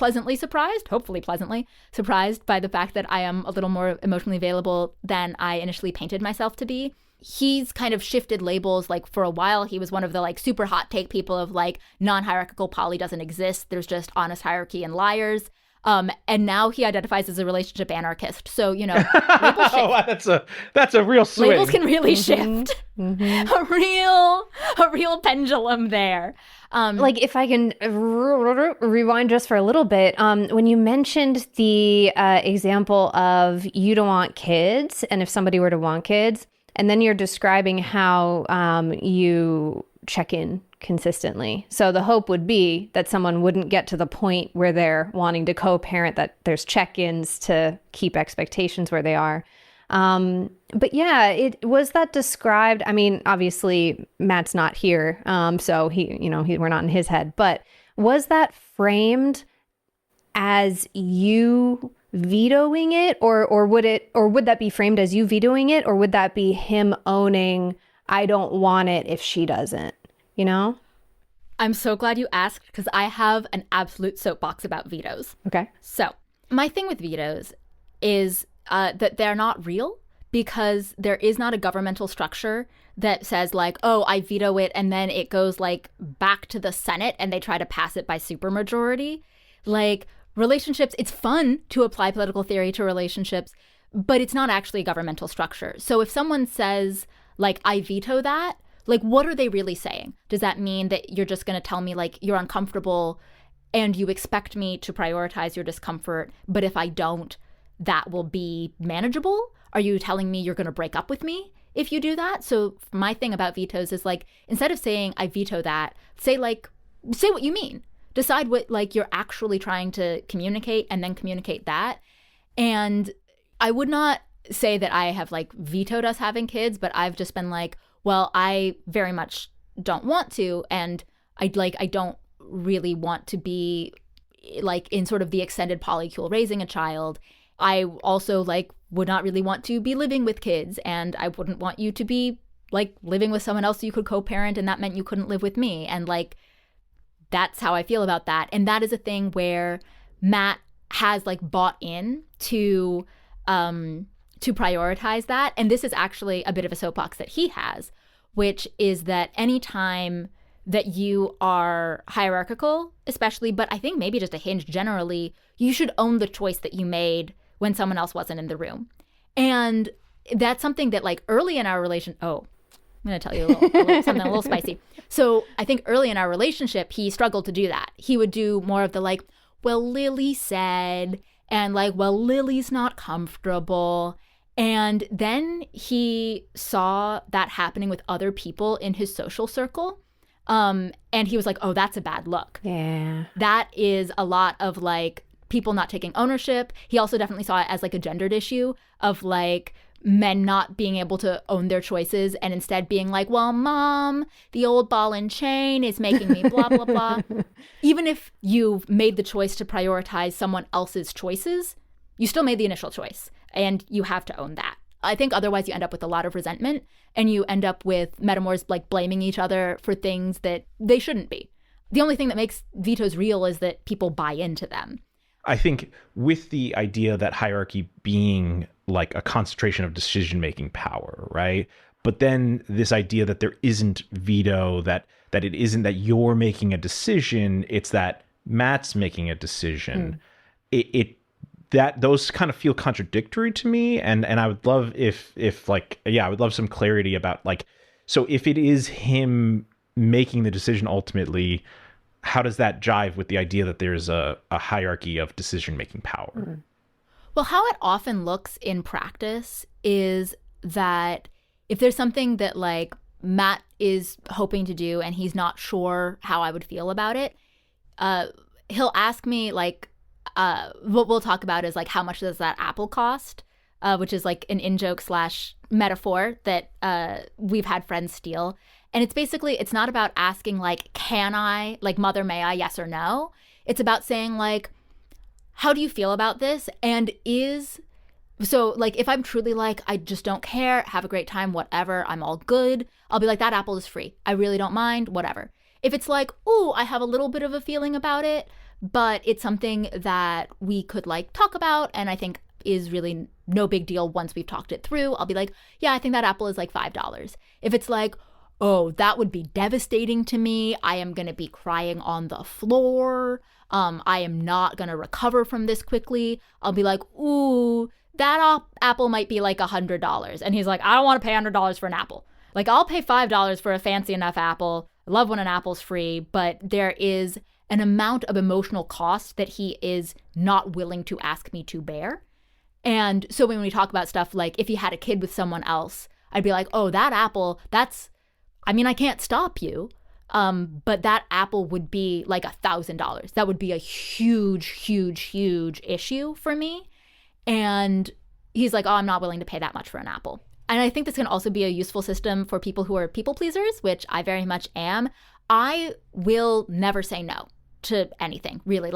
pleasantly surprised, hopefully pleasantly surprised by the fact that I am a little more emotionally available than I initially painted myself to be. He's kind of shifted labels. Like for a while, he was one of the like super hot take people of like non-hierarchical poly doesn't exist. There's just honest hierarchy and liars. And now he identifies as a relationship anarchist. So, you know, labels shift. Oh, that's a real swing. Labels can really shift. A real pendulum there. Like if I can rewind just for a little bit, when you mentioned the example of you don't want kids, and if somebody were to want kids, and then you're describing how you check in consistently. So the hope would be that someone wouldn't get to the point where they're wanting to co-parent, that there's check-ins to keep expectations where they are. But yeah, it was that described. I mean, obviously Matt's not here. So we're not in his head, but was that framed as you vetoing it, or would that be framed as you vetoing it, or would that be him owning, I don't want it if she doesn't, you know? I'm so glad you asked, because I have an absolute soapbox about vetoes. Okay. So my thing with vetoes is that they're not real, because there is not a governmental structure that says like, oh, I veto it, and then it goes like back to the Senate and they try to pass it by supermajority. Like relationships, it's fun to apply political theory to relationships, but it's not actually a governmental structure. So if someone says like, I veto that, like, what are they really saying? Does that mean that you're just going to tell me like you're uncomfortable and you expect me to prioritize your discomfort, but if I don't, that will be manageable? Are you telling me you're going to break up with me if you do that? So my thing about vetoes is like, instead of saying I veto that, say what you mean. Decide what like you're actually trying to communicate, and then communicate that. And I would not say that I have like vetoed us having kids, but I've just been like, well, I very much don't want to, and I don't really want to be like in sort of the extended polycule raising a child. I also like would not really want to be living with kids, and I wouldn't want you to be like living with someone else so you could co-parent, and that meant you couldn't live with me. And like, that's how I feel about that. And that is a thing where Matt has like bought in to prioritize that. And this is actually a bit of a soapbox that he has, which is that anytime that you are hierarchical, especially, but I think maybe just a hinge generally, you should own the choice that you made when someone else wasn't in the room. And that's something that like early in our I'm going to tell you something a little spicy. So I think early in our relationship, he struggled to do that. He would do more of the like, well, Lily said, and like, well, Lily's not comfortable. And then he saw that happening with other people in his social circle. And he was like, oh, that's a bad look. Yeah. That is a lot of like people not taking ownership. He also definitely saw it as like a gendered issue of like men not being able to own their choices and instead being like, well, mom, the old ball and chain is making me blah, blah, blah. Even if you've made the choice to prioritize someone else's choices, you still made the initial choice and you have to own that. I think otherwise you end up with a lot of resentment and you end up with metamors like blaming each other for things that they shouldn't be. The only thing that makes vetoes real is that people buy into them. I think with the idea that hierarchy being like a concentration of decision-making power, right? But then this idea that there isn't veto, that it isn't that you're making a decision, it's that Matt's making a decision. That those kind of feel contradictory to me, and I would love if I would love some clarity about like, so if it is him making the decision ultimately, how does that jive with the idea that there's a hierarchy of decision-making power? Well, how it often looks in practice is that if there's something that like Matt is hoping to do and he's not sure how I would feel about it, he'll ask me like, what we'll talk about is like, how much does that apple cost? Which is like an in-joke / metaphor that we've had friends steal. And it's basically, it's not about asking like, can I, like mother, may I, yes or no? It's about saying like, how do you feel about this? And so like, if I'm truly like, I just don't care, have a great time, whatever, I'm all good, I'll be like, that apple is free. I really don't mind, whatever. If it's like, ooh, I have a little bit of a feeling about it, but it's something that we could like talk about, and I think is really no big deal once we've talked it through. I'll be like, yeah, I think that apple is like $5. If it's like, oh, that would be devastating to me, I am going to be crying on the floor, I am not going to recover from this quickly, I'll be like, ooh, that apple might be like $100. And he's like, I don't want to pay $100 for an apple. Like, I'll pay $5 for a fancy enough apple. I love when an apple's free, but there is an amount of emotional cost that he is not willing to ask me to bear. And so when we talk about stuff like if he had a kid with someone else, I'd be like, oh, that apple, I can't stop you. But that apple would be like $1,000. That would be a huge, huge, huge issue for me. And he's like, oh, I'm not willing to pay that much for an apple. And I think this can also be a useful system for people who are people pleasers, which I very much am. I will never say no to anything, really.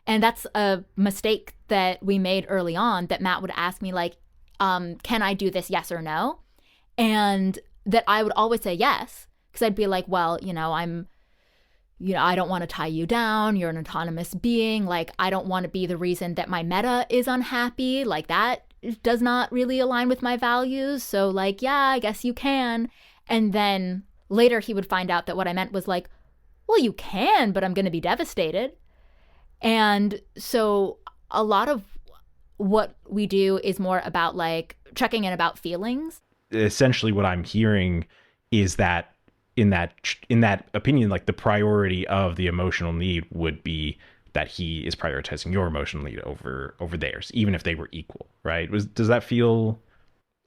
And that's a mistake that we made early on, that Matt would ask me, like, can I do this, yes or no? And that I would always say yes, because I'd be like, well, I don't want to tie you down. You're an autonomous being. Like, I don't want to be the reason that my meta is unhappy. Like, that does not really align with my values. So, like, yeah, I guess you can. And then later he would find out that what I meant was like, well, you can, but I'm going to be devastated. And so a lot of what we do is more about like checking in about feelings. Essentially what I'm hearing is that in that opinion, like the priority of the emotional need would be that he is prioritizing your emotional need over theirs, even if they were equal, right? Does that feel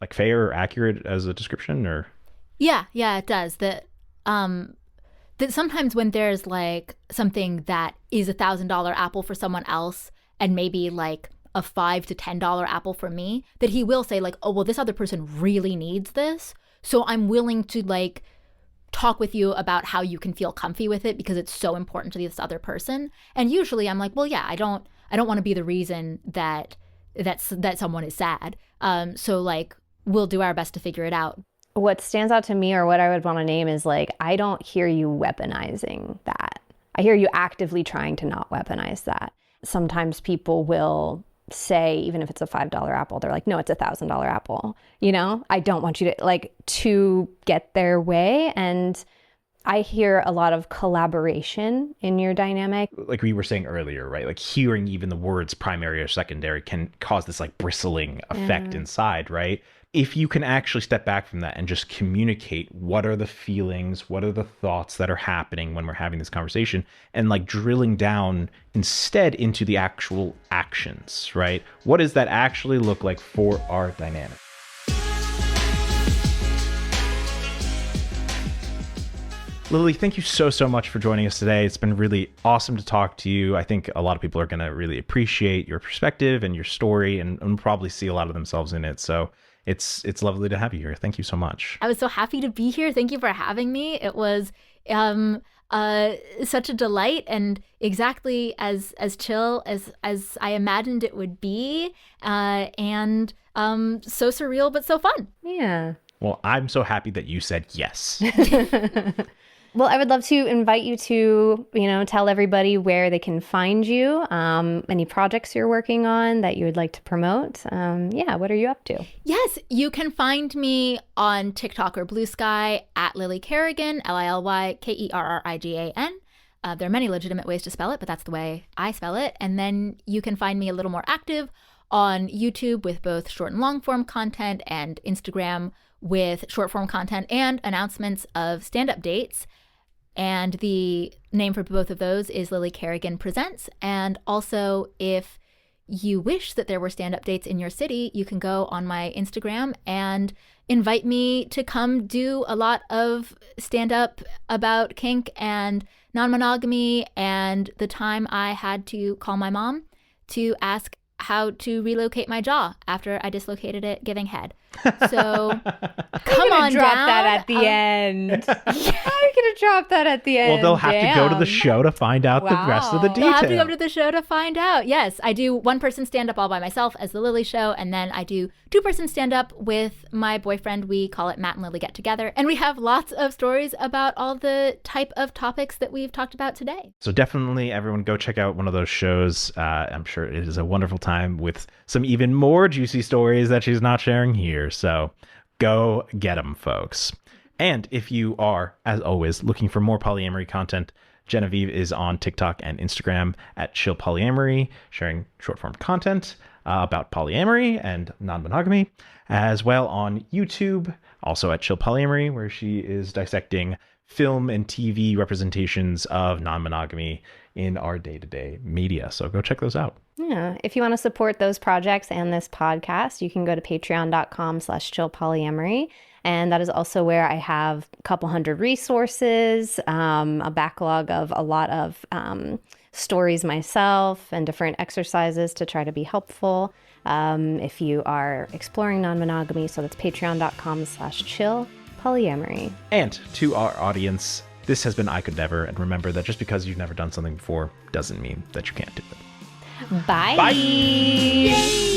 like fair or accurate as a description, or? Yeah, it does. That sometimes when there's like something that is $1,000 apple for someone else and maybe like a $5 to $10 apple for me, that he will say like, oh, well, this other person really needs this, so I'm willing to like talk with you about how you can feel comfy with it because it's so important to this other person. And usually I'm like, well, yeah, I don't want to be the reason that someone is sad. So like we'll do our best to figure it out. What stands out to me, or what I would want to name, is like, I don't hear you weaponizing that. I hear you actively trying to not weaponize that. Sometimes people will say, even if it's a $5 apple, they're like, no, it's $1,000 apple. I don't want you to get their way. And I hear a lot of collaboration in your dynamic. Like we were saying earlier, right? Like hearing even the words primary or secondary can cause this like bristling effect inside, right? If you can actually step back from that and just communicate what are the feelings, what are the thoughts that are happening when we're having this conversation, and like drilling down instead into the actual actions, right? What does that actually look like for our dynamic? Lily, thank you so much for joining us today. It's been really awesome to talk to you. I think a lot of people are going to really appreciate your perspective and your story and probably see a lot of themselves in it. So it's lovely to have you here. Thank you so much. I was so happy to be here. Thank you for having me. It was such a delight, and exactly as chill as I imagined it would be, and so surreal but so fun. Yeah. Well, I'm so happy that you said yes. Well, I would love to invite you to, tell everybody where they can find you, any projects you're working on that you would like to promote. What are you up to? Yes, you can find me on TikTok or Blue Sky at Lily Kerrigan, LILYKERRIGAN. There are many legitimate ways to spell it, but that's the way I spell it. And then you can find me a little more active on YouTube with both short and long form content, and Instagram with short form content and announcements of stand-up dates. And the name for both of those is lilykerriganpresents. And also, if you wish that there were stand-up dates in your city, you can go on my Instagram and invite me to come do a lot of stand-up about kink and non-monogamy, and the time I had to call my mom to ask how to relocate my jaw after I dislocated it giving head. So I'm come gonna on drop down. that at the end. I'm gonna drop that at the end. Well, they'll have to go to the Damn. show to find out the rest of the Wow. They'll details. have to come to the show to find out. Yes, I do one person stand up all by myself as the Lily show, and then I do two-person stand up with my boyfriend. We call it Matt and Lily Get Together, and we have lots of stories about all the type of topics that we've talked about today. So definitely everyone go check out one of those shows. I'm sure it is a wonderful time with some even more juicy stories that she's not sharing here. So go get them, folks. And if you are, as always, looking for more polyamory content, Genevieve is on TikTok and Instagram at Chill Polyamory, sharing short form content about polyamory and non-monogamy, as well on YouTube, also at Chill Polyamory, where she is dissecting film and TV representations of non-monogamy in our day-to-day media. So go check those out. Yeah. If you want to support those projects and this podcast, you can go to patreon.com/chillpolyamory. And that is also where I have a couple hundred resources, a backlog of a lot of stories myself and different exercises to try to be helpful if you are exploring non-monogamy. So that's patreon.com/chillpolyamory. And to our audience, this has been I Could Never. And remember that just because you've never done something before doesn't mean that you can't do it. Bye. Bye.